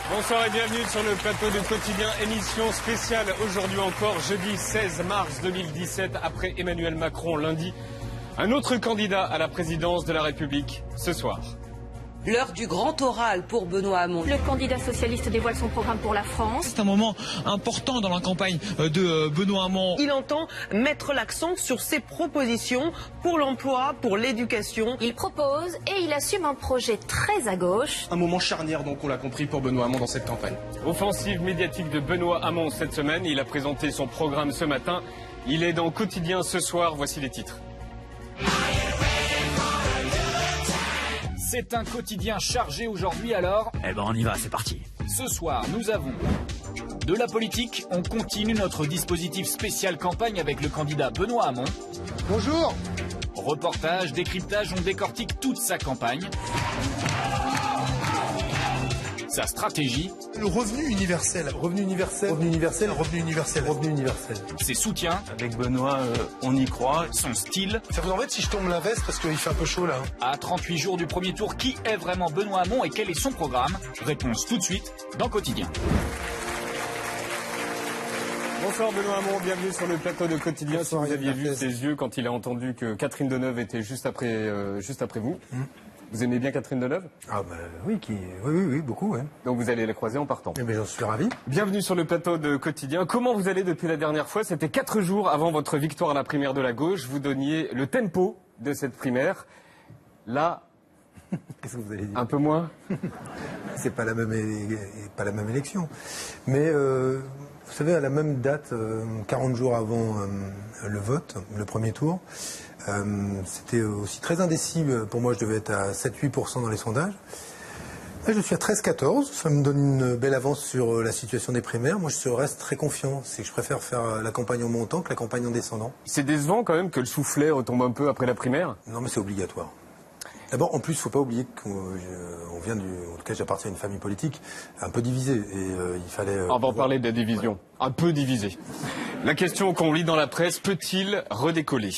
Bonsoir et bienvenue sur le plateau de Quotidien, émission spéciale aujourd'hui encore, jeudi 16 mars 2017, après Emmanuel Macron lundi. Un autre candidat à la présidence de la République ce soir. L'heure du grand oral pour Benoît Hamon. Le candidat socialiste dévoile son programme pour la France. C'est un moment important dans la campagne de Benoît Hamon. Il entend mettre l'accent sur ses propositions pour l'emploi, pour l'éducation. Il propose et il assume un projet très à gauche. Un moment charnière, donc, on l'a compris, pour Benoît Hamon dans cette campagne. Offensive médiatique de Benoît Hamon cette semaine. Il a présenté son programme ce matin. Il est dans Quotidien ce soir. Voici les titres. C'est un quotidien chargé aujourd'hui alors. Eh ben on y va, c'est parti. Ce soir, nous avons de la politique. On continue notre dispositif spécial campagne avec le candidat Benoît Hamon. Bonjour. Reportage, décryptage, on décortique toute sa campagne. Sa stratégie. Le revenu universel. Revenu universel. Revenu universel. Revenu universel. Revenu universel. Ses soutiens. Avec Benoît, on y croit. Son style. Ça vous embête si je tombe la veste parce qu'il fait un peu chaud là. À 38 jours du premier tour, qui est vraiment Benoît Hamon et quel est son programme? Réponse tout de suite dans Quotidien. Bonsoir Benoît Hamon, bienvenue sur le plateau de Quotidien. Si vous aviez vu ses yeux quand il a entendu que Catherine Deneuve était juste après vous. Vous aimez bien Catherine Deneuve? Ah bah oui, oui, beaucoup, ouais. Donc vous allez la croiser en partant. Eh bien, j'en suis ravi. Bienvenue sur le plateau de Quotidien. Comment vous allez depuis la dernière fois? C'était 4 jours avant votre victoire à la primaire de la gauche. Vous donniez le tempo de cette primaire. Là, qu'est-ce que vous allez dire? Un peu moins. C'est pas la même élection. Mais vous savez, à la même date, 40 jours avant le vote, le premier tour, c'était aussi très indécis. Pour moi, je devais être à 7-8% dans les sondages. Là, je suis à 13-14. Ça me donne une belle avance sur la situation des primaires. Moi, je reste très confiant. C'est que je préfère faire la campagne en montant que la campagne en descendant. C'est décevant quand même que le soufflet retombe un peu après la primaire? Non, mais c'est obligatoire. D'abord, en plus, il ne faut pas oublier qu'on vient en tout cas, j'appartiens à une famille politique un peu divisée. Et il fallait. On va en parler de la division. Ouais. Un peu divisée. La question qu'on lit dans la presse, peut-il redécoller?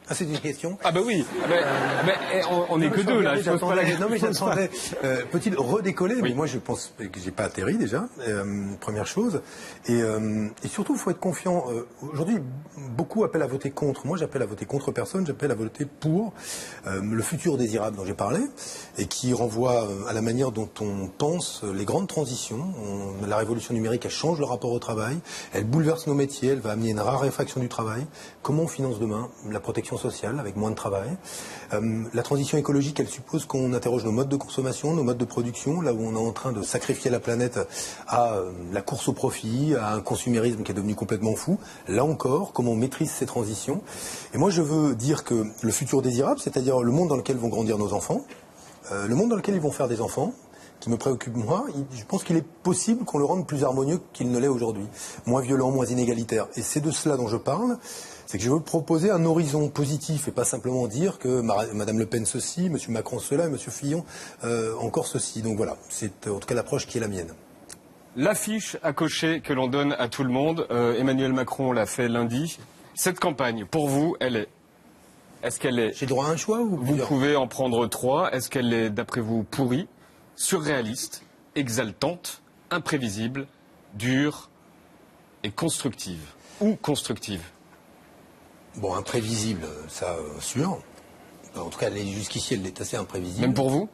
Ah, c'est une question? Ah bah oui, mais on n'est que deux là. Non mais j'attendais. Peut-il redécoller? Oui. Mais moi je pense que j'ai pas atterri déjà. Première chose. Et surtout, il faut être confiant. Aujourd'hui, beaucoup appellent à voter contre. Moi, j'appelle à voter contre personne. J'appelle à voter pour le futur désirable dont j'ai parlé et qui renvoie à la manière dont on pense les grandes transitions. La révolution numérique, elle change le rapport au travail. Elle bouleverse nos métiers. Elle va amener une raréfaction du travail. Comment on finance demain la protection sociale avec moins de travail. La transition écologique, elle suppose qu'on interroge nos modes de consommation, nos modes de production, là où on est en train de sacrifier la planète à la course au profit, à un consumérisme qui est devenu complètement fou. Là encore, comment on maîtrise ces transitions. Et moi, je veux dire que le futur désirable, c'est-à-dire le monde dans lequel vont grandir nos enfants, le monde dans lequel ils vont faire des enfants, qui me préoccupe moi, je pense qu'il est possible qu'on le rende plus harmonieux qu'il ne l'est aujourd'hui. Moins violent, moins inégalitaire. Et c'est de cela dont je parle. C'est que je veux proposer un horizon positif et pas simplement dire que Madame Le Pen ceci, Monsieur Macron cela et Monsieur Fillon encore ceci. Donc voilà, c'est en tout cas l'approche qui est la mienne. L'affiche à cocher que l'on donne à tout le monde, Emmanuel Macron l'a fait lundi. Cette campagne, pour vous, est-ce qu'elle est... J'ai droit à un choix ou Vous pouvez en prendre 3. Est-ce qu'elle est, d'après vous, pourrie, surréaliste, exaltante, imprévisible, dure et constructive? Ou constructive? Bon, imprévisible, ça, sûr. En tout cas, jusqu'ici, elle est assez imprévisible. Même pour vous?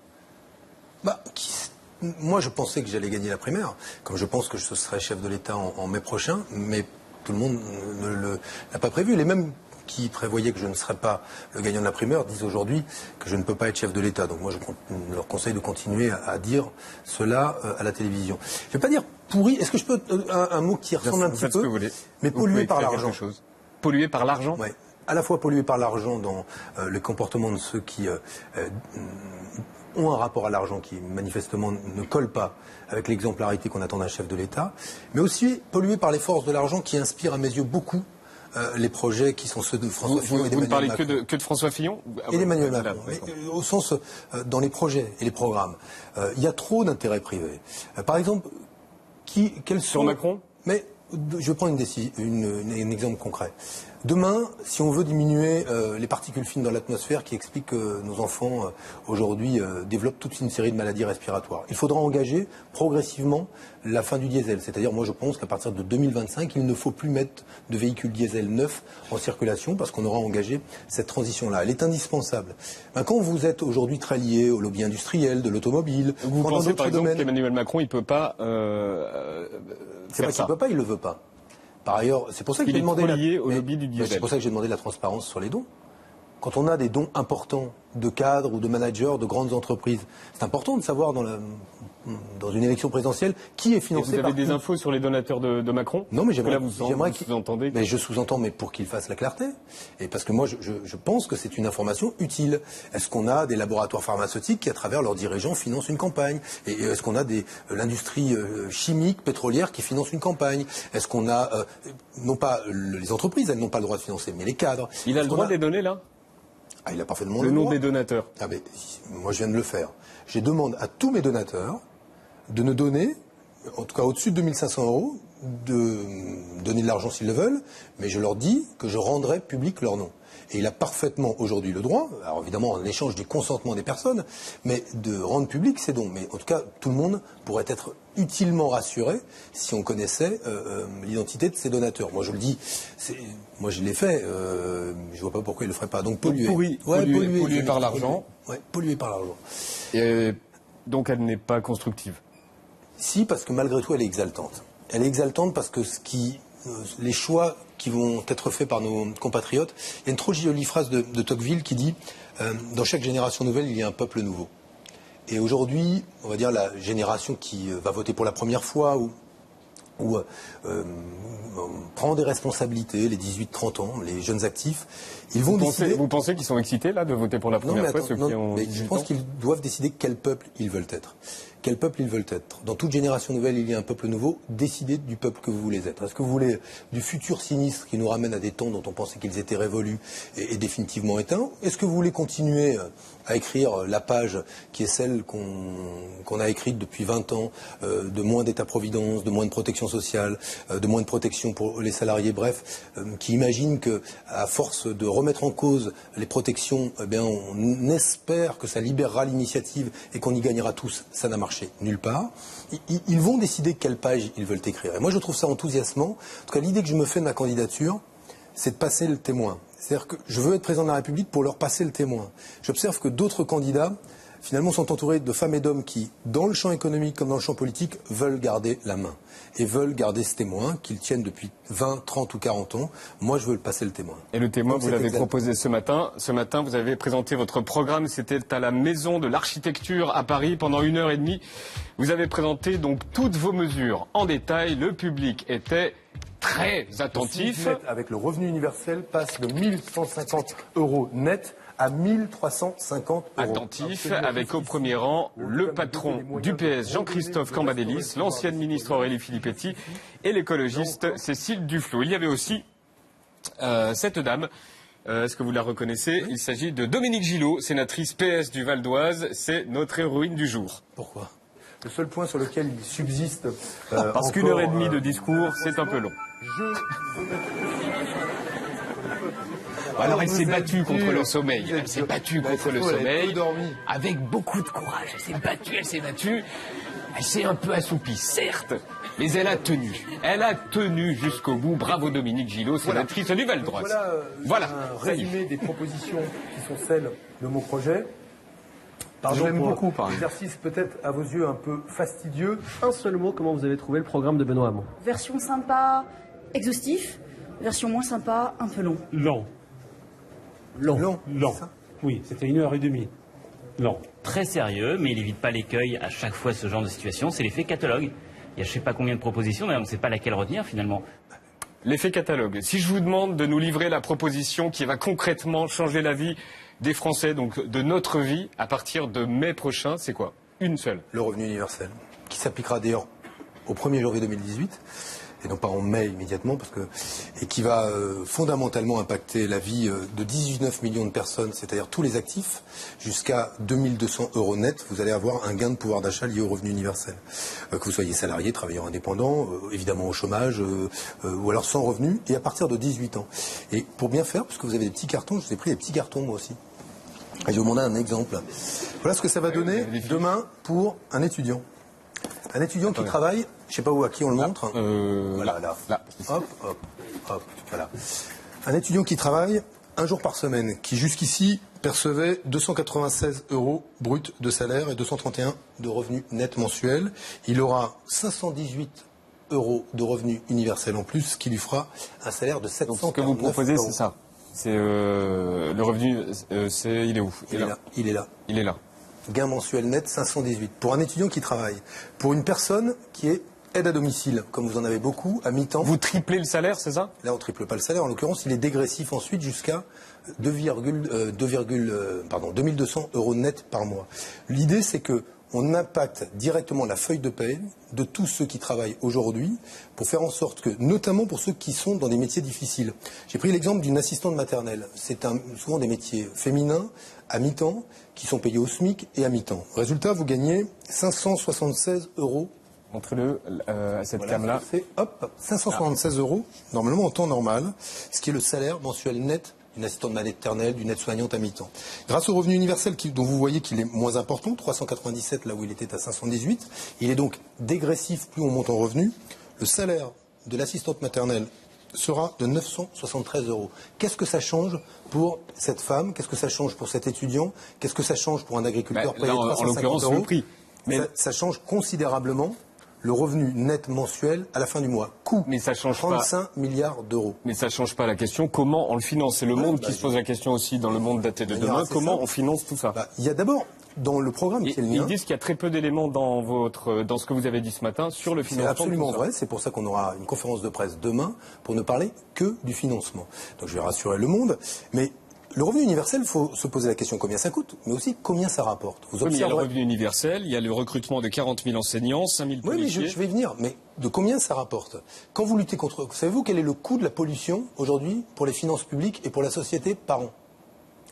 Moi, je pensais que j'allais gagner la primaire, comme je pense que je serai chef de l'État en mai prochain, mais tout le monde ne l'a pas prévu. Les mêmes qui prévoyaient que je ne serais pas le gagnant de la primaire disent aujourd'hui que je ne peux pas être chef de l'État. Donc moi, je leur conseille de continuer à dire cela à la télévision. Je ne vais pas dire pourri. Est-ce que je peux un mot qui ressemble un petit peu, mais pollué par l'argent. Pollué par l'argent? Oui. À la fois pollué par l'argent dans le comportement de ceux qui ont un rapport à l'argent qui manifestement ne colle pas avec l'exemplarité qu'on attend d'un chef de l'État, mais aussi pollué par les forces de l'argent qui inspirent à mes yeux beaucoup les projets qui sont ceux de François Fillon et d'Emmanuel Macron. Vous ne parlez que de François Fillon? Et d'Emmanuel Macron. Au sens, dans les projets et les programmes, il y a trop d'intérêts privés. Par exemple, quels sont... Sur Macron? Mais Je vais prendre un exemple concret. Demain, si on veut diminuer les particules fines dans l'atmosphère qui expliquent que nos enfants aujourd'hui développent toute une série de maladies respiratoires, il faudra engager progressivement la fin du diesel. C'est-à-dire, moi je pense qu'à partir de 2025, il ne faut plus mettre de véhicules diesel neufs en circulation parce qu'on aura engagé cette transition-là. Elle est indispensable. Ben, quand vous êtes aujourd'hui très lié au lobby industriel, de l'automobile, vous pensez par exemple qu'Emmanuel Macron, il ne peut pas c'est pas qu'il ne peut pas, il ne le veut pas. Par ailleurs, c'est pour ça que j'ai demandé au lobby du diesel. C'est pour ça que j'ai demandé la transparence sur les dons. Quand on a des dons importants de cadres ou de managers de grandes entreprises, c'est important de savoir dans une élection présidentielle qui est financé par qui. Vous avez des infos sur les donateurs de Macron? Non, mais j'aimerais qu'il sous-entendez. Mais je sous-entends, mais pour qu'il fasse la clarté. Et parce que moi, je pense que c'est une information utile. Est-ce qu'on a des laboratoires pharmaceutiques qui, à travers leurs dirigeants, financent une campagne? Et est-ce qu'on a l'industrie chimique, pétrolière qui finance une campagne? Est-ce qu'on a, non pas les entreprises, elles n'ont pas le droit de financer, mais les cadres? Il a le droit de les donner, là? Ah, il a parfaitement le nom des donateurs. Ah, mais moi, je viens de le faire. Je demande à tous mes donateurs de ne donner, en tout cas au-dessus de 2500 €, de donner de l'argent s'ils le veulent, mais je leur dis que je rendrai public leur nom. Et il a parfaitement aujourd'hui le droit, alors évidemment en échange du consentement des personnes, mais de rendre public ces dons. Mais en tout cas, tout le monde pourrait être utilement rassuré si on connaissait l'identité de ces donateurs. Moi je le dis, moi je l'ai fait, je vois pas pourquoi il le ferait pas. Donc polluer. Polluer par l'argent. Ouais, polluer par l'argent. Et donc elle n'est pas constructive. Si, parce que malgré tout elle est exaltante. Elle est exaltante parce que les choix qui vont être faits par nos compatriotes. Il y a une trop jolie phrase de Tocqueville qui dit dans chaque génération nouvelle, il y a un peuple nouveau. Et aujourd'hui, on va dire la génération qui va voter pour la première fois ou prend des responsabilités, les 18-30 ans, les jeunes actifs, ils vont décider... Vous pensez qu'ils sont excités là de voter pour la première fois, ceux qui ont 18 ans ? Je pense qu'ils doivent décider quel peuple ils veulent être. Quel peuple ils veulent être. Dans toute génération nouvelle, il y a un peuple nouveau. Décidez du peuple que vous voulez être. Est-ce que vous voulez du futur sinistre qui nous ramène à des temps dont on pensait qu'ils étaient révolus et définitivement éteints? Est-ce que vous voulez continuer à écrire la page qui est celle qu'on a écrite depuis 20 ans, de moins d'État-providence, de moins de protection sociale, de moins de protection pour les salariés, bref, qui imagine que à force de remettre en cause les protections, eh bien, on espère que ça libérera l'initiative et qu'on y gagnera tous. Ça n'a marché nulle part. Ils vont décider quelle page ils veulent écrire. Et moi, je trouve ça enthousiasmant. En tout cas, l'idée que je me fais de ma candidature, c'est de passer le témoin. C'est-à-dire que je veux être président de la République pour leur passer le témoin. J'observe que d'autres candidats, finalement, sont entourés de femmes et d'hommes qui, dans le champ économique comme dans le champ politique, veulent garder la main. Et veulent garder ce témoin qu'ils tiennent depuis 20, 30 ou 40 ans. Moi, je veux le passer le témoin. Et le témoin, vous l'avez proposé ce matin. Ce matin, vous avez présenté votre programme. C'était à la Maison de l'Architecture à Paris pendant 1h30. Vous avez présenté donc toutes vos mesures en détail. Le public était très attentif. Avec le revenu universel passe de 1150 € net à 1350 €. Attentif, avec au premier rang le patron du PS, Jean-Christophe Cambadélis, l'ancienne ministre Aurélie Filippetti et l'écologiste Cécile Duflot. Il y avait aussi cette dame, est-ce que vous la reconnaissez? Il s'agit de Dominique Gillot, sénatrice PS du Val d'Oise. C'est notre héroïne du jour. Pourquoi? Le seul point sur lequel il subsiste... Parce qu'une heure et demie de discours, c'est un peu long. Alors elle s'est battue contre le sommeil. Elle s'est battue contre le sommeil avec beaucoup de courage. Elle s'est battue. Elle s'est un peu assoupie, certes, mais elle a tenu. Elle a tenu jusqu'au bout. Bravo Dominique Gillot, sénatrice du Val d'Oise. Voilà un résumé des propositions qui sont celles de mon projet. Pardon pour l'exercice peut-être à vos yeux un peu fastidieux. Un seul mot, comment vous avez trouvé le programme de Benoît Hamon? Version sympa, exhaustif. Version moins sympa, un peu long. Lent. Oui, c'était 1h30. Lent. Très sérieux, mais il évite pas l'écueil à chaque fois ce genre de situation. C'est l'effet catalogue. Il y a je sais pas combien de propositions, mais on ne sait pas laquelle retenir finalement. L'effet catalogue. Si je vous demande de nous livrer la proposition qui va concrètement changer la vie des Français, donc de notre vie, à partir de mai prochain, c'est quoi? Une seule. Le revenu universel, qui s'appliquera d'ailleurs au 1er janvier 2018. et non pas en mai immédiatement, et qui va fondamentalement impacter la vie de 19 millions de personnes, c'est-à-dire tous les actifs, jusqu'à 2200 € net, vous allez avoir un gain de pouvoir d'achat lié au revenu universel. Que vous soyez salarié, travailleur indépendant, évidemment au chômage, ou alors sans revenu, et à partir de 18 ans. Et pour bien faire, parce que vous avez des petits cartons, je vous ai pris des petits cartons moi aussi. Et je vais vous demander un exemple. Voilà ce que ça va donner demain pour un étudiant. Un étudiant qui travaille, je ne sais pas où, à qui on le montre. Voilà, là. Hop, hop, hop, voilà. Un étudiant qui travaille un jour par semaine, qui jusqu'ici percevait 296 € bruts de salaire et 231 de revenus nets mensuels. Il aura 518 € de revenus universels en plus, ce qui lui fera un salaire de 749 €. Ce que vous proposez, c'est ça. C'est le revenu, il est où? Il est là. Il est là. Gain mensuel net 518. Pour un étudiant qui travaille. Pour une personne qui est aide à domicile, comme vous en avez beaucoup, à mi-temps. Vous triplez le salaire, c'est ça? Là, on triple pas le salaire. En l'occurrence, il est dégressif ensuite jusqu'à 2200 € net par mois. L'idée, c'est que on impacte directement la feuille de paie de tous ceux qui travaillent aujourd'hui pour faire en sorte que, notamment pour ceux qui sont dans des métiers difficiles. J'ai pris l'exemple d'une assistante maternelle. C'est souvent des métiers féminins, à mi-temps, qui sont payés au SMIC et à mi-temps. Résultat, vous gagnez 576 €. Montrez-le à cette cam-là. C'est 576 €, normalement en temps normal, ce qui est le salaire mensuel net d'une assistante maternelle, d'une aide-soignante à mi-temps. Grâce au revenu universel dont vous voyez qu'il est moins important, 397 là où il était à 518, il est donc dégressif plus on monte en revenu. Le salaire de l'assistante maternelle sera de 973 €. Qu'est-ce que ça change pour cette femme? Qu'est-ce que ça change pour cet étudiant? Qu'est-ce que ça change pour un agriculteur payé 350 €? Le prix. Mais ça change considérablement le revenu net mensuel à la fin du mois. Coût, mais ça change 35 milliards d'euros. Mais ça ne change pas la question. Comment on le finance? C'est le monde qui se pose la question aussi dans le monde daté de demain. Comment on finance tout ça? Il y a d'abord, dans le programme qui est le mien... Ils disent qu'il y a très peu d'éléments dans ce que vous avez dit ce matin sur le financement. C'est absolument vrai. C'est pour ça qu'on aura une conférence de presse demain pour ne parler que du financement. Donc je vais rassurer le monde. Mais le revenu universel, il faut se poser la question combien ça coûte, mais aussi combien ça rapporte. Vous observerez... Il y a le revenu universel, il y a le recrutement de 40 000 enseignants, 5 000 policiers. Oui, mais je vais y venir. Mais de combien ça rapporte? Quand vous luttez contre... Savez-vous quel est le coût de la pollution aujourd'hui pour les finances publiques et pour la société par an?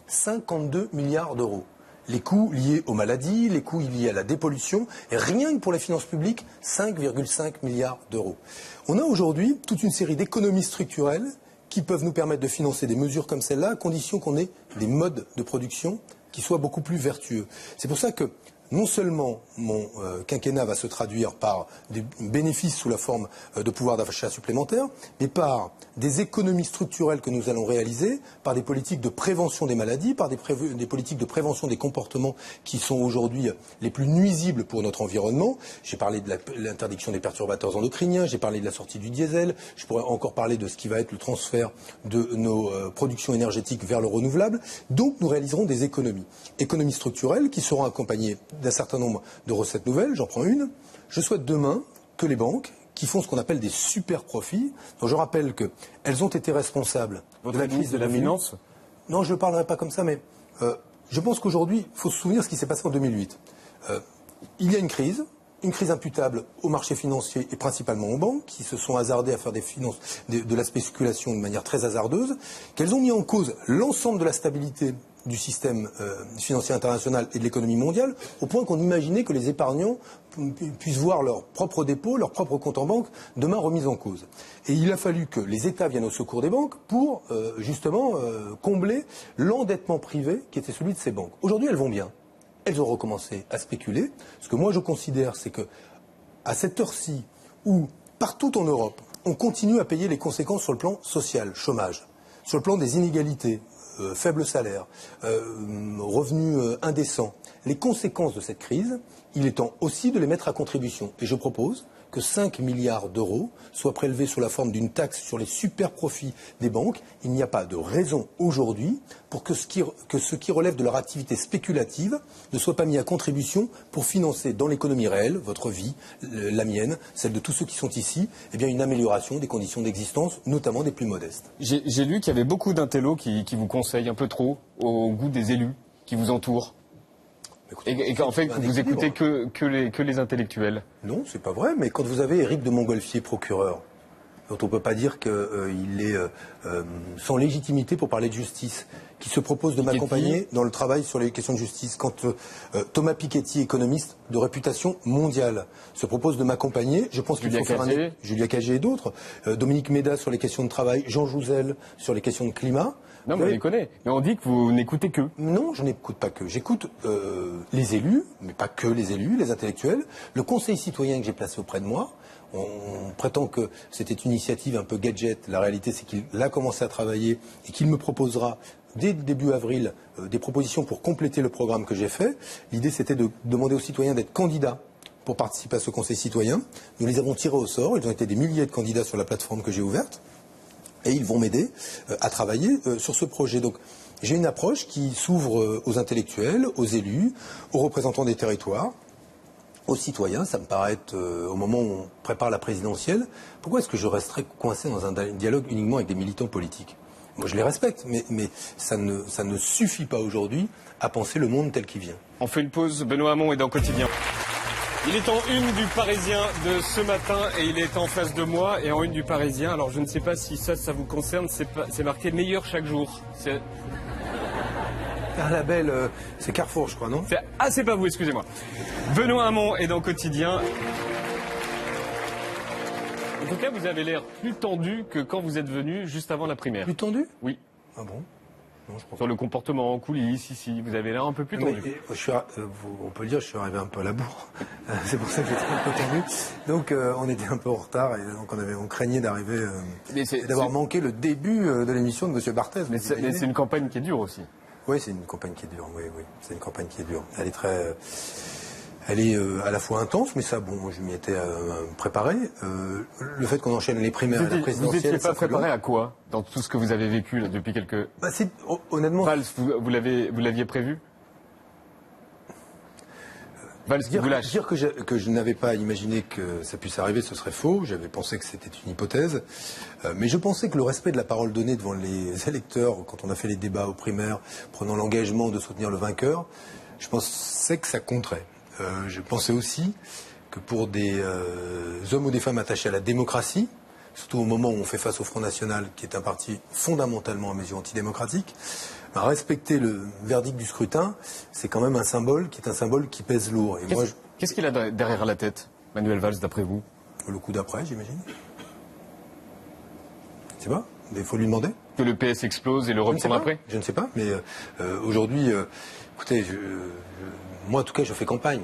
52 milliards d'euros. Les coûts liés aux maladies, les coûts liés à la dépollution, et rien que pour les finances publiques, 5,5 milliards d'euros. On a aujourd'hui toute une série d'économies structurelles qui peuvent nous permettre de financer des mesures comme celle-là, à condition qu'on ait des modes de production qui soient beaucoup plus vertueux. C'est pour ça que non seulement mon quinquennat va se traduire par des bénéfices sous la forme de pouvoir d'achat supplémentaire, mais par des économies structurelles que nous allons réaliser, par des politiques de prévention des maladies, par des politiques de prévention des comportements qui sont aujourd'hui les plus nuisibles pour notre environnement. J'ai parlé de l'interdiction des perturbateurs endocriniens, j'ai parlé de la sortie du diesel, je pourrais encore parler de ce qui va être le transfert de nos productions énergétiques vers le renouvelable. Donc nous réaliserons des économies. Économies structurelles qui seront accompagnées d'un certain nombre de recettes nouvelles, j'en prends une. Je souhaite demain que les banques, qui font ce qu'on appelle des super profits, dont je rappelle qu'elles ont été responsables de la crise de la finance. Non, je ne parlerai pas comme ça, mais je pense qu'aujourd'hui, il faut se souvenir de ce qui s'est passé en 2008. Il y a une crise imputable aux marchés financiers et principalement aux banques, qui se sont hasardées à faire de la spéculation de manière très hasardeuse, qu'elles ont mis en cause l'ensemble de la stabilité du système financier international et de l'économie mondiale, au point qu'on imaginait que les épargnants puissent voir leurs propres dépôts, leurs propres comptes en banque, demain remis en cause. Et il a fallu que les États viennent au secours des banques pour justement combler l'endettement privé qui était celui de ces banques. Aujourd'hui, elles vont bien. Elles ont recommencé à spéculer. Ce que moi je considère, c'est que à cette heure-ci, où partout en Europe, on continue à payer les conséquences sur le plan social, chômage, sur le plan des inégalités, faibles salaires, revenus indécents, les conséquences de cette crise, il est temps aussi de les mettre à contribution. Et je propose que 5 milliards d'euros soient prélevés sous la forme d'une taxe sur les super profits des banques. Il n'y a pas de raison aujourd'hui pour que ce qui relève de leur activité spéculative ne soit pas mis à contribution pour financer dans l'économie réelle, votre vie, la mienne, celle de tous ceux qui sont ici, eh bien une amélioration des conditions d'existence, notamment des plus modestes. J'ai lu qu'il y avait beaucoup d'intellos qui vous conseillent un peu trop au goût des élus qui vous entourent. Et qu'en fait, vous écoutez que les intellectuels. Non, c'est pas vrai, mais quand vous avez Éric de Montgolfier, procureur, dont on ne peut pas dire qu'il est sans légitimité pour parler de justice, qui se propose de m'accompagner dans le travail sur les questions de justice. Quand Thomas Piketty, économiste de réputation mondiale, se propose de m'accompagner, je pense qu'il faut faire Julia Cagé et d'autres, Dominique Méda sur les questions de travail, Jean Jouzel sur les questions de climat. Non, mais on les connaît. Mais on dit que vous n'écoutez que. Non, je n'écoute pas que. J'écoute les élus, mais pas que les élus, les intellectuels, le conseil citoyen que j'ai placé auprès de moi. On prétend que c'était une initiative un peu gadget. La réalité, c'est qu'il a commencé à travailler et qu'il me proposera dès début avril des propositions pour compléter le programme que j'ai fait. L'idée, c'était de demander aux citoyens d'être candidats pour participer à ce conseil citoyen. Nous les avons tirés au sort. Ils ont été des milliers de candidats sur la plateforme que j'ai ouverte. Et ils vont m'aider à travailler sur ce projet. Donc, j'ai une approche qui s'ouvre aux intellectuels, aux élus, aux représentants des territoires, aux citoyens. Ça me paraît être, au moment où on prépare la présidentielle, pourquoi est-ce que je resterais coincé dans un dialogue uniquement avec des militants politiques ? Moi, je les respecte, mais ça ne suffit pas aujourd'hui à penser le monde tel qu'il vient. On fait une pause. Benoît Hamon est dans Quotidien. Il est en une du Parisien de ce matin et il est en face de moi et en une du Parisien. Alors je ne sais pas si ça vous concerne, c'est marqué meilleur chaque jour. C'est un label, c'est Carrefour je crois, non ? Ah c'est pas vous, excusez-moi. Benoît Hamon est dans Quotidien. En tout cas vous avez l'air plus tendu que quand vous êtes venu juste avant la primaire. Plus tendu ? Oui. Ah bon ? Sur le comportement en coulisses, ici, vous avez l'air un peu plus tendu. On peut le dire, je suis arrivé un peu à la bourre. C'est pour ça que j'étais un peu tendu. Donc on était un peu en retard et donc on craignait d'arriver, d'avoir manqué le début de l'émission de M. Barthez. Mais c'est une campagne qui est dure aussi. Oui, c'est une campagne qui est dure. Oui, c'est une campagne qui est dure. Elle est à la fois intense, mais ça, bon, moi je m'y étais préparé. Le fait qu'on enchaîne les primaires à la présidentielle... Vous n'étiez pas préparé à quoi dans tout ce que vous avez vécu là, depuis quelques... honnêtement... Valls, vous l'aviez prévu ? Valls, dire que je n'avais pas imaginé que ça puisse arriver, ce serait faux. J'avais pensé que c'était une hypothèse. Mais je pensais que le respect de la parole donnée devant les électeurs, quand on a fait les débats aux primaires, prenant l'engagement de soutenir le vainqueur, je pensais que ça compterait. Je pensais aussi que pour des hommes ou des femmes attachés à la démocratie, surtout au moment où on fait face au Front National, qui est un parti fondamentalement à mes yeux antidémocratique, respecter le verdict du scrutin, c'est quand même un symbole qui pèse lourd. Qu'est-ce qu'il a derrière la tête, Manuel Valls, d'après vous ? Le coup d'après, j'imagine. Je sais pas, mais il faut lui demander. Que le PS explose et le reprendre après ? Je ne sais pas, mais aujourd'hui, écoutez, moi, en tout cas, je fais campagne.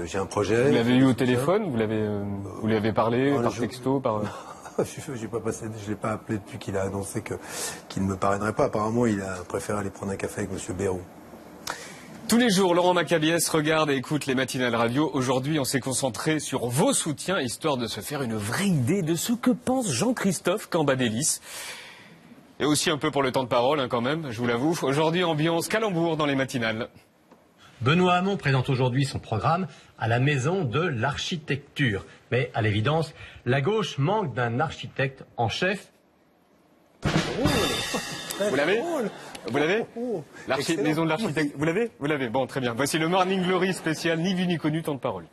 J'ai un projet. Vous l'avez eu au téléphone ? Vous lui avez parlé par texto je l'ai pas appelé depuis qu'il a annoncé qu'il ne me parrainerait pas. Apparemment, il a préféré aller prendre un café avec M. Bayrou. Tous les jours, Laurent Macabiès regarde et écoute les matinales radio. Aujourd'hui, on s'est concentré sur vos soutiens, histoire de se faire une vraie idée de ce que pense Jean-Christophe Cambadélis. Et aussi un peu pour le temps de parole, quand même, je vous l'avoue. Aujourd'hui, ambiance calembour dans les matinales. Benoît Hamon présente aujourd'hui son programme à la Maison de l'Architecture. Mais à l'évidence, la gauche manque d'un architecte en chef. Vous l'avez ? Vous l'avez ? Maison de l'Architecture. Vous l'avez ? Vous l'avez. Bon, très bien. Voici le Morning Glory spécial, ni vu ni connu, temps de parole.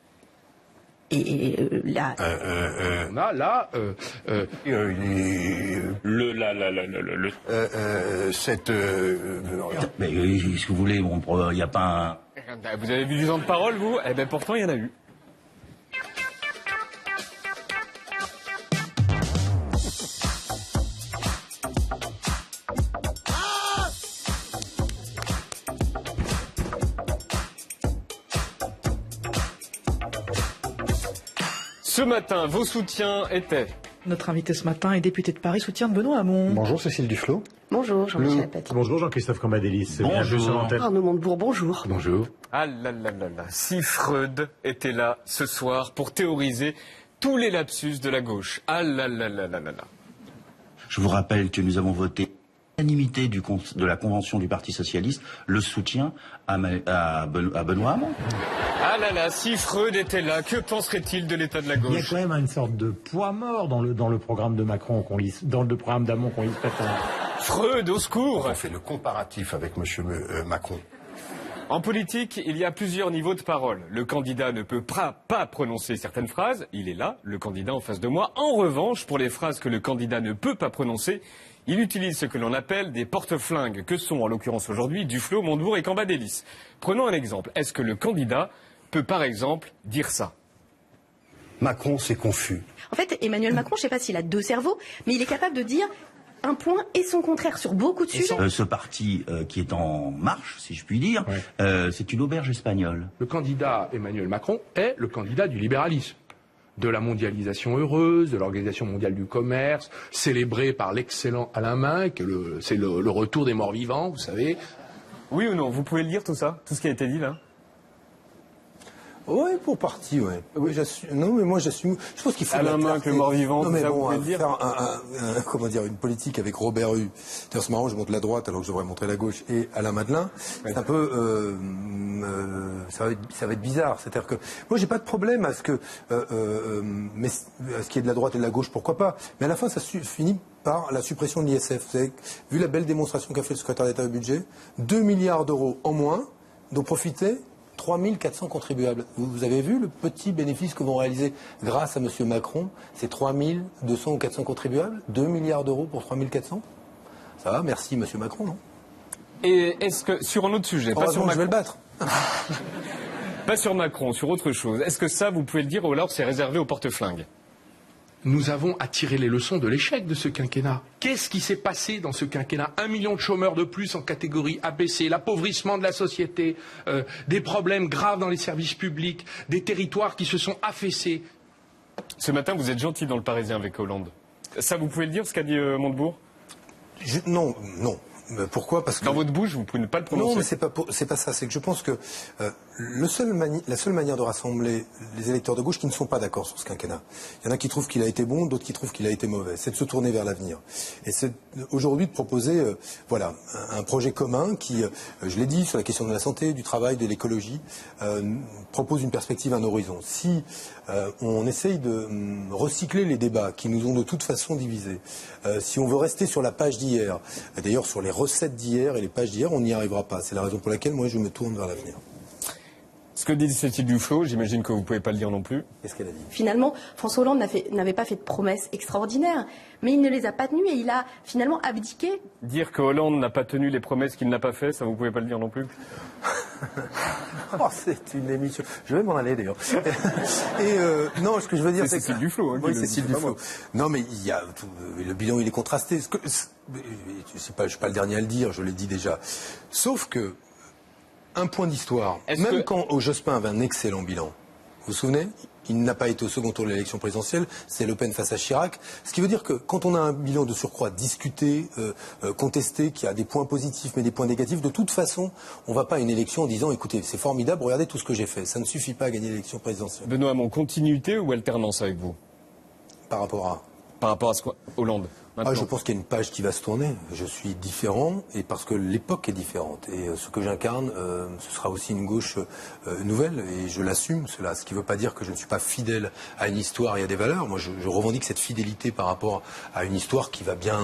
Mais si vous voulez, il n'y a pas un... Vous avez vu du temps de parole, vous ? Eh bien, pourtant, il y en a eu. Ce matin, vos soutiens étaient... Notre invité ce matin est député de Paris, soutien de Benoît Hamon. Bonjour Cécile Duflot. Bonjour Jean-Michel Apathy. Bonjour Jean-Christophe Cambadélis. Bonjour Arnaud Montebourg, bonjour. Bonjour. Ah là là là là, si Freud était là ce soir pour théoriser tous les lapsus de la gauche. Ah là là là là là là. Je vous rappelle que nous avons voté l'unanimité de la convention du Parti Socialiste, le soutien à Benoît Hamon. Ah là là, si Freud était là, que penserait-il de l'état de la gauche ? Il y a quand même une sorte de poids mort dans le programme de Macron dans le programme d'Hamon qu'on lit pas tant. Freud, au secours ! On fait le comparatif avec M. Macron. En politique, il y a plusieurs niveaux de parole. Le candidat ne peut pas prononcer certaines phrases. Il est là, le candidat en face de moi. En revanche, pour les phrases que le candidat ne peut pas prononcer, il utilise ce que l'on appelle des porte-flingues, que sont en l'occurrence aujourd'hui Duflot, Montebourg et Cambadélis. Prenons un exemple. Est-ce que le candidat peut par exemple dire ça? Macron, c'est confus. En fait, Emmanuel Macron, je ne sais pas s'il a deux cerveaux, mais il est capable de dire un point et son contraire sur beaucoup de sujets. Ce parti qui est en marche, si je puis dire, c'est une auberge espagnole. Le candidat Emmanuel Macron est le candidat du libéralisme, de la mondialisation heureuse, de l'Organisation mondiale du commerce, célébrée par l'excellent Alain Minc, c'est le retour des morts vivants, vous savez. Oui ou non? Vous pouvez le dire tout ça? Tout ce qui a été dit là? Oui, pour partie, oui. Oui, j'assume. Non, mais moi j'assume. Je pense qu'il faut. Alain Minc, le mort-vivant. Non, mais bon, vous dire. Faire comment dire, une politique avec Robert Hue. C'est marrant, je montre la droite alors que je devrais montrer la gauche, et Alain Madelin. C'est un peu, ça va être bizarre. C'est-à-dire que moi j'ai pas de problème à ce que, mais à ce qui est de la droite et de la gauche, pourquoi pas. Mais à la fin, ça finit par la suppression de l'ISF. Vous avez vu la belle démonstration qu'a fait le secrétaire d'État au budget, 2 milliards d'euros en moins dont profitaient 3400 contribuables. Vous avez vu le petit bénéfice que vont réaliser grâce à M. Macron, ces 3200 ou 400 contribuables, 2 milliards d'euros pour 3400. Ça va, merci M. Macron, non? Et est-ce que, sur un autre sujet, pas sur Macron, je vais le battre. Pas sur Macron, sur autre chose, est-ce que ça, vous pouvez le dire, ou alors c'est réservé aux porte-flingues? Nous avons à tirer les leçons de l'échec de ce quinquennat. Qu'est-ce qui s'est passé dans ce quinquennat? 1 million de chômeurs de plus en catégorie ABC, l'appauvrissement de la société, des problèmes graves dans les services publics, des territoires qui se sont affaissés. Ce matin, vous êtes gentil dans le Parisien avec Hollande. Ça, vous pouvez le dire, ce qu'a dit Montebourg? Non, non. Pourquoi? Parce que dans votre bouche, vous pouvez ne pas le prononcer. Non, mais c'est pas ça. C'est que je pense que la seule manière de rassembler les électeurs de gauche qui ne sont pas d'accord sur ce quinquennat, il y en a qui trouvent qu'il a été bon, d'autres qui trouvent qu'il a été mauvais, c'est de se tourner vers l'avenir. Et c'est aujourd'hui de proposer, voilà, un projet commun qui, je l'ai dit, sur la question de la santé, du travail, de l'écologie, propose une perspective, un horizon. Si on essaye de recycler les débats qui nous ont de toute façon divisés, si on veut rester sur la page d'hier, d'ailleurs sur les recettes d'hier et les pages d'hier, on n'y arrivera pas. C'est la raison pour laquelle moi je me tourne vers l'avenir. Ce que dit Cécile Duflot, j'imagine que vous ne pouvez pas le dire non plus. Qu'est-ce qu'elle a dit? Finalement, François Hollande n'avait pas fait de promesses extraordinaires, mais il ne les a pas tenues et il a finalement abdiqué. Dire que Hollande n'a pas tenu les promesses qu'il n'a pas fait, ça vous ne pouvez pas le dire non plus? Oh, c'est une émission. Je vais m'en aller d'ailleurs. Et non, ce que je veux dire, c'est Cécile Duflot. Oui, Cécile Duflot. Non, mais il y a le bilan, il est contrasté. Je ne suis pas le dernier à le dire. Je l'ai dit déjà. Sauf que un point d'histoire. Même quand Jospin avait un excellent bilan, vous vous souvenez? Il n'a pas été au second tour de l'élection présidentielle, c'est Le Pen face à Chirac. Ce qui veut dire que quand on a un bilan de surcroît discuté, contesté, qui a des points positifs mais des points négatifs, de toute façon, on ne va pas à une élection en disant écoutez, c'est formidable, regardez tout ce que j'ai fait. Ça ne suffit pas à gagner l'élection présidentielle. Benoît Hamon, continuité ou alternance avec vous? Par rapport à ce Hollande. Je pense qu'il y a une page qui va se tourner. Je suis différent et parce que l'époque est différente. Et ce que j'incarne, ce sera aussi une gauche nouvelle et je l'assume cela. Ce qui ne veut pas dire que je ne suis pas fidèle à une histoire et à des valeurs. Moi, je revendique cette fidélité par rapport à une histoire qui va bien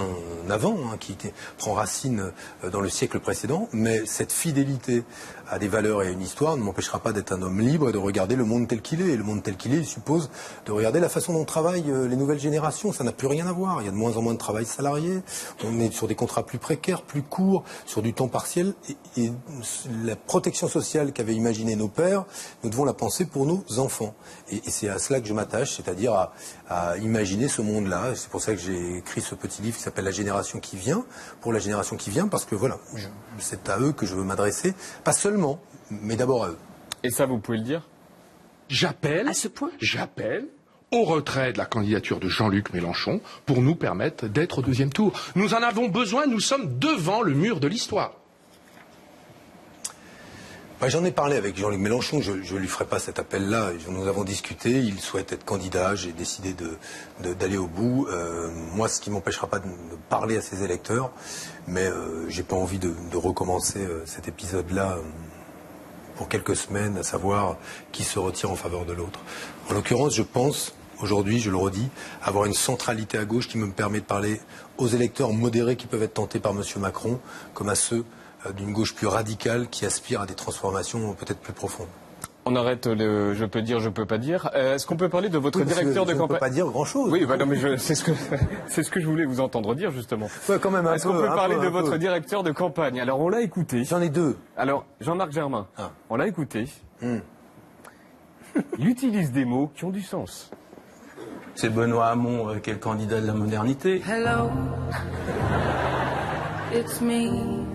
avant, qui prend racine dans le siècle précédent. Mais cette fidélité à des valeurs et à une histoire ne m'empêchera pas d'être un homme libre et de regarder le monde tel qu'il est. Et le monde tel qu'il est, il suppose de regarder la façon dont travaillent les nouvelles générations. Ça n'a plus rien à voir. Il y a de moins en moins de travail salarié. On est sur des contrats plus précaires, plus courts, sur du temps partiel. Et la protection sociale qu'avaient imaginé nos pères, nous devons la penser pour nos enfants. Et c'est à cela que je m'attache, c'est-à-dire à imaginer ce monde-là. C'est pour ça que j'ai écrit ce petit livre qui s'appelle La génération qui vient, pour la génération qui vient, parce que voilà, c'est à eux que je veux m'adresser. Pas seulement, mais d'abord à eux. Et ça, vous pouvez le dire? J'appelle au retrait de la candidature de Jean-Luc Mélenchon pour nous permettre d'être au deuxième tour. Nous en avons besoin, nous sommes devant le mur de l'histoire. J'en ai parlé avec Jean-Luc Mélenchon, je ne lui ferai pas cet appel-là. Nous avons discuté, il souhaite être candidat, j'ai décidé d'aller au bout. Moi, ce qui ne m'empêchera pas de parler à ses électeurs, mais j'ai pas envie de recommencer cet épisode-là pour quelques semaines, à savoir qui se retire en faveur de l'autre. En l'occurrence, je pense, aujourd'hui, je le redis, avoir une centralité à gauche qui me permet de parler aux électeurs modérés qui peuvent être tentés par M. Macron, comme à ceux d'une gauche plus radicale qui aspire à des transformations peut-être plus profondes. On arrête le je peux dire, je peux pas dire. Est-ce qu'on peut parler de votre directeur de campagne? Je ne peux pas dire grand-chose. Oui, non, mais c'est ce que je voulais vous entendre dire, justement. Ouais, quand même, est-ce qu'on peut parler de votre directeur de campagne? Alors, on l'a écouté. J'en ai deux. Alors, Jean-Marc Germain, on l'a écouté. Il utilise des mots qui ont du sens. C'est Benoît Hamon qui est le candidat de la modernité. Hello, it's me.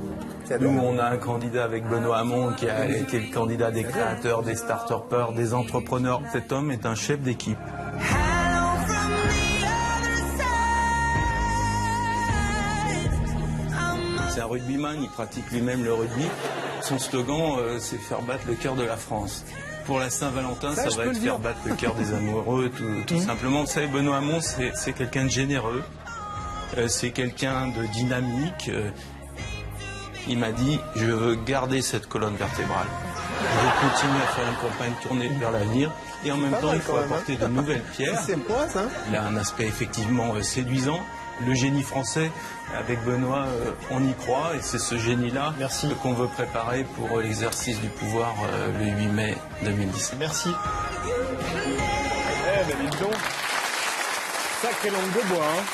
Nous, on a un candidat avec Benoît Hamon qui est le candidat des créateurs, des start-upers, des entrepreneurs. Cet homme est un chef d'équipe. C'est un rugbyman, il pratique lui-même le rugby. Son slogan, c'est faire battre le cœur de la France. Pour la Saint-Valentin, ça va être faire battre le cœur des amoureux, tout simplement. Vous savez, Benoît Hamon, c'est quelqu'un de généreux, c'est quelqu'un de dynamique. Il m'a dit, je veux garder cette colonne vertébrale. Je veux continuer à faire une campagne tournée vers l'avenir. Et en même temps, il faut apporter de nouvelles pierres. Il a un aspect effectivement séduisant. Le génie français, avec Benoît, on y croit. Et c'est ce génie-là qu'on veut préparer pour l'exercice du pouvoir le 8 mai 2017. Merci. Eh ben, dites donc. Sacrée langue de bois, hein.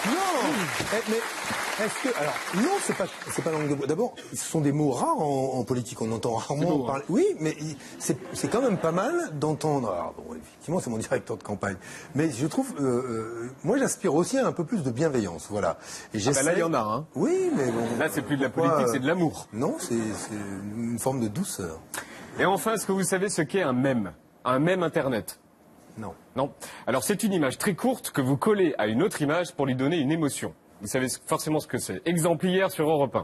Non, mais est-ce que... Alors, non, c'est pas langue de bois. D'abord, ce sont des mots rares en politique. On entend rarement parler... Oui, mais c'est quand même pas mal d'entendre... Alors, bon, effectivement, c'est mon directeur de campagne. Mais je trouve... moi, j'aspire aussi à un peu plus de bienveillance, voilà. Et là, il y en a, hein. Oui, mais bon... Là, c'est plus de la politique, c'est de l'amour. Non, c'est une forme de douceur. Et enfin, est-ce que vous savez ce qu'est un mème? Un mème Internet? Non. Non. Alors, c'est une image très courte que vous collez à une autre image pour lui donner une émotion. Vous savez forcément ce que c'est. Exemple hier sur Europe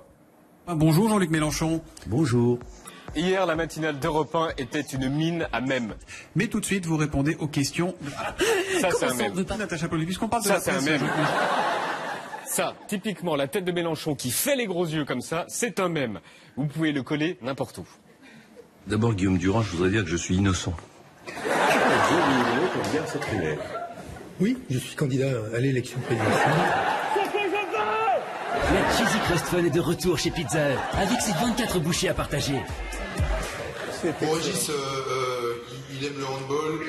1. Bonjour Jean-Luc Mélenchon. Bonjour. Hier, la matinale d'Europe 1 était une mine à mème. Mais tout de suite, vous répondez aux questions. Ça, c'est un mème. Natacha Polony, puisqu'on parle de ça, la c'est un presse, mème. Ça, typiquement, la tête de Mélenchon qui fait les gros yeux comme ça, c'est un mème. Vous pouvez le coller n'importe où. D'abord, Guillaume Durand, je voudrais dire que je suis innocent. Oui, je suis candidat à l'élection présidentielle. La Cheesy Crust Fun est de retour chez Pizza Hut, avec ses 24 bouchées à partager. Pour Régis, il aime le handball.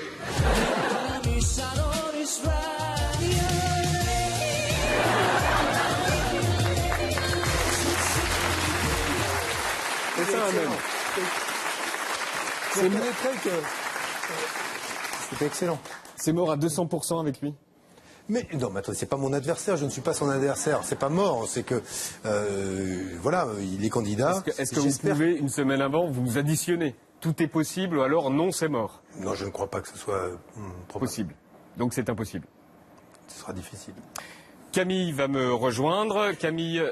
C'est ça un mème. C'était excellent. C'est mort à 200% avec lui. Mais non, mais attendez, c'est pas mon adversaire, je ne suis pas son adversaire. C'est pas mort, c'est que voilà, il est candidat. Est-ce que vous pouvez, une semaine avant, vous additionner? Tout est possible ou alors non, c'est mort? Non, je ne crois pas que ce soit possible. Donc c'est impossible. Ce sera difficile. Camille va me rejoindre. Camille,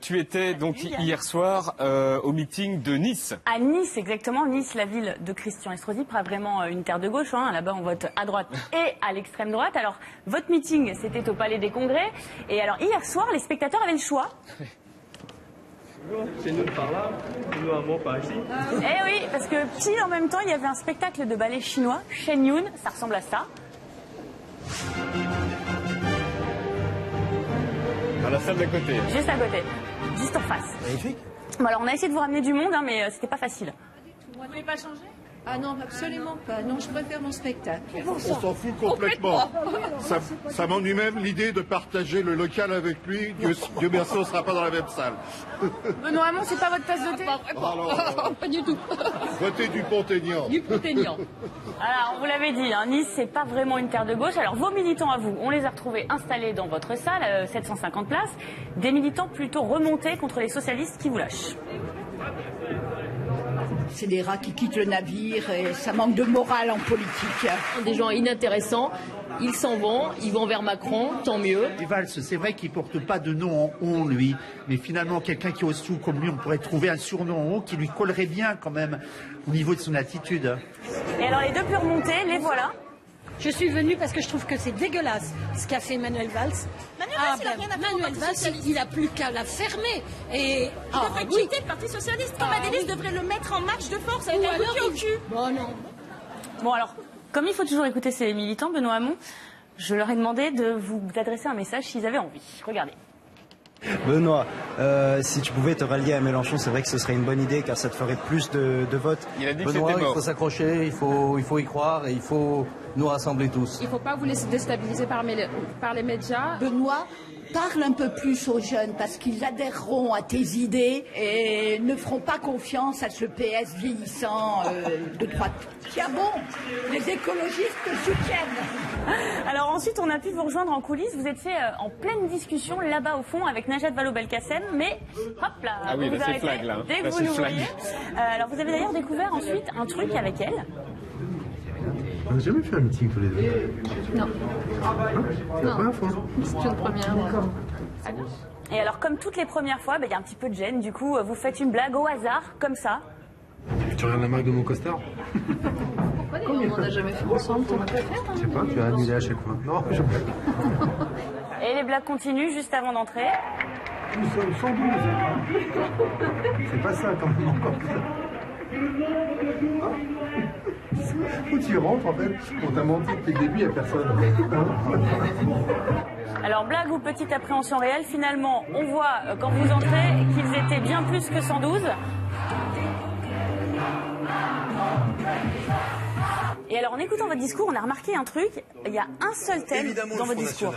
tu étais donc hier soir au meeting de Nice. À Nice, exactement. Nice, la ville de Christian Estrosi, pas vraiment une terre de gauche. Hein. Là-bas, on vote à droite et à l'extrême droite. Alors, votre meeting, c'était au Palais des Congrès. Et alors, hier soir, les spectateurs avaient le choix. C'est nous par là, nous un mot par ici. Eh oui, parce que pile en même temps, il y avait un spectacle de ballet chinois, Shen Yun. Ça ressemble à ça. À la salle d'à côté. Juste à côté, juste en face. Magnifique. Bon, alors on a essayé de vous ramener du monde, hein, mais c'était pas facile. Vous voulez pas changer? Ah non, absolument pas. Non, je préfère mon spectacle. On s'en fout complètement. Ça m'ennuie même l'idée de partager le local avec lui. Dieu merci, on ne sera pas dans la même salle. Benoît Hamon, c'est pas votre tasse de thé? Pas du tout. Votez Dupont-Aignan. Dupont-Aignan. Alors, on vous l'avait dit, hein, Nice, c'est pas vraiment une terre de gauche. Alors, vos militants à vous, on les a retrouvés installés dans votre salle, 750 places. Des militants plutôt remontés contre les socialistes qui vous lâchent. C'est des rats qui quittent le navire et ça manque de morale en politique. Des gens inintéressants, ils s'en vont, ils vont vers Macron, tant mieux. Et Valls, c'est vrai qu'il porte pas de nom en on, lui, mais finalement, quelqu'un qui est aussi haut comme lui, on pourrait trouver un surnom en haut qui lui collerait bien quand même au niveau de son attitude. Et alors, les deux plus remontés, les voilà. Je suis venue parce que je trouve que c'est dégueulasse ce qu'a fait Manuel Valls. Manuel Valls, il n'a plus qu'à la fermer. Et il devrait quitter le Parti Socialiste. Comme Adélis devrait le mettre en marche de force avec un coup de pied au cul. Bon, non. Bon, alors, comme il faut toujours écouter ces militants, Benoît Hamon, je leur ai demandé de vous adresser un message s'ils avaient envie. Regardez. Benoît, si tu pouvais te rallier à Mélenchon, c'est vrai que ce serait une bonne idée car ça te ferait plus de votes. Il a dit Benoît, que il faut s'accrocher, il faut y croire et il faut nous rassembler tous. Il ne faut pas vous laisser déstabiliser par les médias. Benoît, parle un peu plus aux jeunes parce qu'ils adhéreront à tes idées et ne feront pas confiance à ce PS vieillissant de droite. Tiens bon, les écologistes te soutiennent. Alors ensuite, on a pu vous rejoindre en coulisses. Vous étiez en pleine discussion là-bas au fond avec Najat Vallaud-Belkacem, mais hop là, ah oui, vous là, arrêtez flag, là, dès que là, vous nous flag. voyez. Alors vous avez d'ailleurs découvert ensuite un truc avec elle. On n'a jamais fait un meeting tous les deux. Non. C'est la première fois. C'est une première. D'accord. Et alors, comme toutes les premières fois, il y a un petit peu de gêne. Du coup, vous faites une blague au hasard, comme ça. Tu regardes la marque de mon costard? Pourquoi on n'en a jamais fait ensemble? T'en as pas fait? Je sais pas, tu as annulé à chaque fois. Non, je Et les blagues continuent juste avant d'entrer. Nous sommes 112. C'est pas ça quand même encore. Où tu rentres en fait? On t'a menti depuis le début, il n'y a personne. Alors, blague ou petite appréhension réelle, finalement, on voit quand vous entrez qu'ils étaient bien plus que 112. Et alors, en écoutant votre discours, on a remarqué un truc. Il y a un seul thème évidemment, dans votre discours.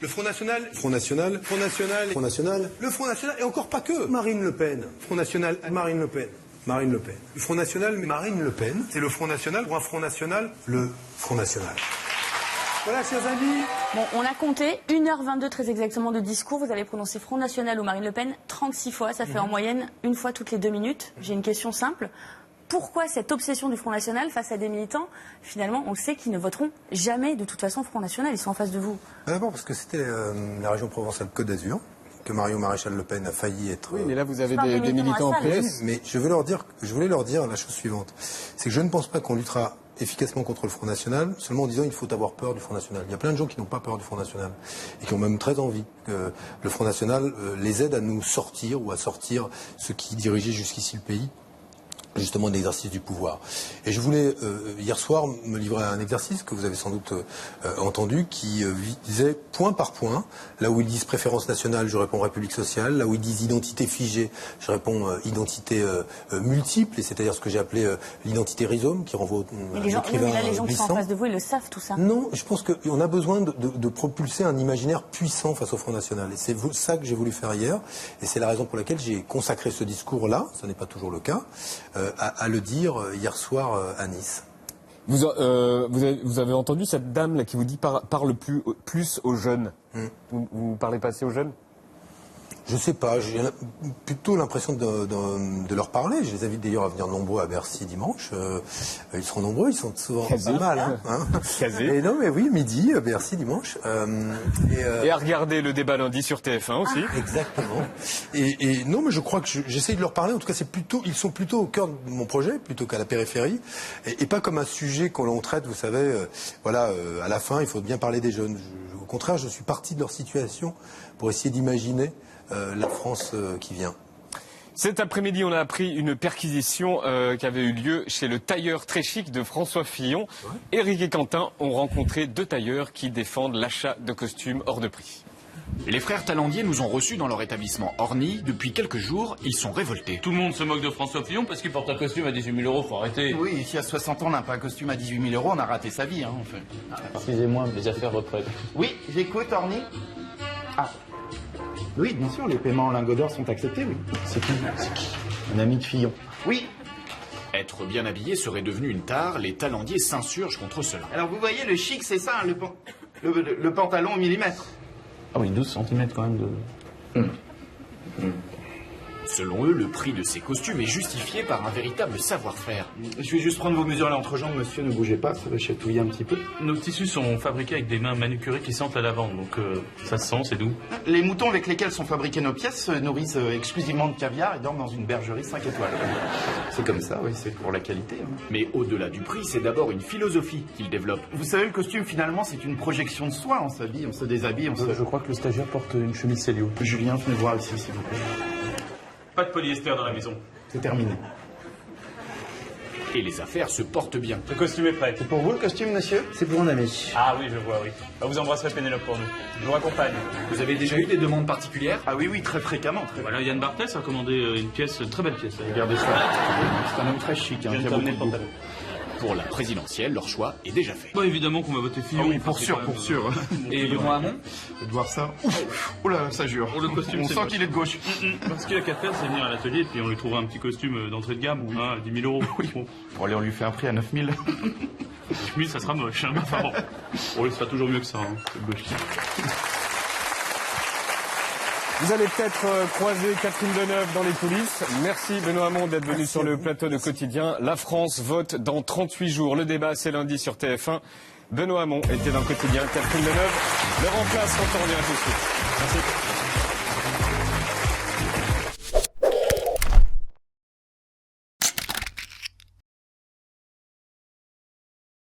Le Front National, Front National, Front National, Front National, le Front National, et encore pas que. Marine Le Pen. Front National, Marine Le Pen. Marine Le Pen. Le Front National, Marine Le Pen. C'est le Front National ou un Front National? Le Front National. Voilà, chers amis. Bon, on a compté 1h22 très exactement de discours. Vous avez prononcé Front National ou Marine Le Pen 36 fois. Ça fait en moyenne une fois toutes les 2 minutes. J'ai une question simple. Pourquoi cette obsession du Front National face à des militants? Finalement, on sait qu'ils ne voteront jamais de toute façon Front National. Ils sont en face de vous. D'abord parce que c'était la région Provence-Alpes-Côte d'Azur, que Marion Maréchal Le Pen a failli être... Oui, mais là, vous avez des militants en PS. Mais je voulais leur dire la chose suivante. C'est que je ne pense pas qu'on luttera efficacement contre le Front National, seulement en disant il faut avoir peur du Front National. Il y a plein de gens qui n'ont pas peur du Front National et qui ont même très envie que le Front National les aide à nous sortir ou à sortir ceux qui dirigeaient jusqu'ici le pays, justement de l'exercice du pouvoir. Et je voulais hier soir me livrer à un exercice que vous avez sans doute entendu, qui visait point par point. Là où ils disent préférence nationale, je réponds République sociale. Là où ils disent identité figée, je réponds identité multiple, et c'est-à-dire ce que j'ai appelé l'identité rhizome, qui renvoie Mais les gens, oui, mais là, les gens qui sont en face de vous, ils le savent tout ça. Non, je pense qu'on a besoin de propulser un imaginaire puissant face au Front National. Et c'est ça que j'ai voulu faire hier. Et c'est la raison pour laquelle j'ai consacré ce discours-là, ce n'est pas toujours le cas, à le dire hier soir à Nice. Vous avez entendu cette dame là qui vous dit parle plus aux jeunes. Vous parlez pas assez aux jeunes? Je sais pas, j'ai plutôt l'impression de leur parler. Je les invite d'ailleurs à venir nombreux à Bercy dimanche. Ils seront nombreux, ils sont souvent pas mal. Et non, mais oui, midi, à Bercy dimanche. Et à regarder le débat lundi sur TF1 aussi. Exactement. Et non, mais je crois que j'essaye de leur parler. En tout cas, ils sont plutôt au cœur de mon projet, plutôt qu'à la périphérie. Et pas comme un sujet qu'on traite, vous savez, à la fin, il faut bien parler des jeunes. Au contraire, je suis parti de leur situation pour essayer d'imaginer la France qui vient. Cet après-midi, on a appris une perquisition qui avait eu lieu chez le tailleur très chic de François Fillon. Ouais. Éric et Quentin ont rencontré 2 tailleurs qui défendent l'achat de costumes hors de prix. Les frères Talandier nous ont reçus dans leur établissement Orny. Depuis quelques jours, ils sont révoltés. Tout le monde se moque de François Fillon parce qu'il porte un costume à 18 000 €, faut arrêter. Oui, si à 60 ans on n'a pas un costume à 18 000 €, on a raté sa vie, hein, en fait. Excusez-moi, les affaires reprennent. Oui, j'écoute, Orny. Ah. Oui, bien sûr, les paiements en lingots d'or sont acceptés, oui. C'est qui? Un ami de Fillon. Oui. Être bien habillé serait devenu une tare, les Talandiers s'insurgent contre cela. Alors vous voyez, le chic, c'est ça, le pantalon au millimètre. Ah oui, 12 cm quand même de... Selon eux, le prix de ces costumes est justifié par un véritable savoir-faire. Je vais juste prendre vos mesures à l'entrejambe, monsieur, ne bougez pas, ça va chatouiller un petit peu. Nos tissus sont fabriqués avec des mains manucurées qui sentent la lavande, donc ça se sent, c'est doux. Les moutons avec lesquels sont fabriquées nos pièces se nourrissent exclusivement de caviar et dorment dans une bergerie 5 étoiles. C'est comme ça, oui, c'est pour la qualité. Hein. Mais au-delà du prix, c'est d'abord une philosophie qu'ils développent. Vous savez, le costume, finalement, c'est une projection de soi. On s'habille, on se déshabille, Je crois que le stagiaire porte une chemise Célio. Julien, venez voir ici, s'il vous plaît. Pas de polyester dans la maison. C'est terminé. Et les affaires se portent bien. Le costume est prêt. C'est pour vous le costume, monsieur? C'est pour un ami. Ah oui, je vois, oui. Vous embrasserez Pénélope pour nous. Je vous raccompagne. Vous avez déjà eu des demandes particulières? Ah oui, très fréquemment. Voilà, Yann Barthès a commandé une pièce, une très belle pièce. Regardez ça. C'est un homme très chic. Je viens de terminer le pantalon. Pour la présidentielle, leur choix est déjà fait. Bon, évidemment qu'on va voter Fillon. Ah oui, pour sûr, pour sûr. Et Benoît Hamon? De voir ça. Oh là, ça jure. Pour le costume, on sent qu'il est de gauche. Ce qu'il a qu'à faire, c'est venir à l'atelier et puis on lui trouvera un petit costume d'entrée de gamme, hein, 10 000 euros. Oui. Pour aller, on lui fait un prix à 9 000. 9 000, ça sera moche. Hein, mais enfin bon, on lui fera toujours mieux que ça. Hein, Vous allez peut-être croiser Catherine Deneuve dans les coulisses. Merci Benoît Hamon d'être venu sur le plateau de Quotidien. La France vote dans 38 jours. Le débat, c'est lundi sur TF1. Benoît Hamon était dans Quotidien. Catherine Deneuve le remplace. On revient tout de suite. Merci.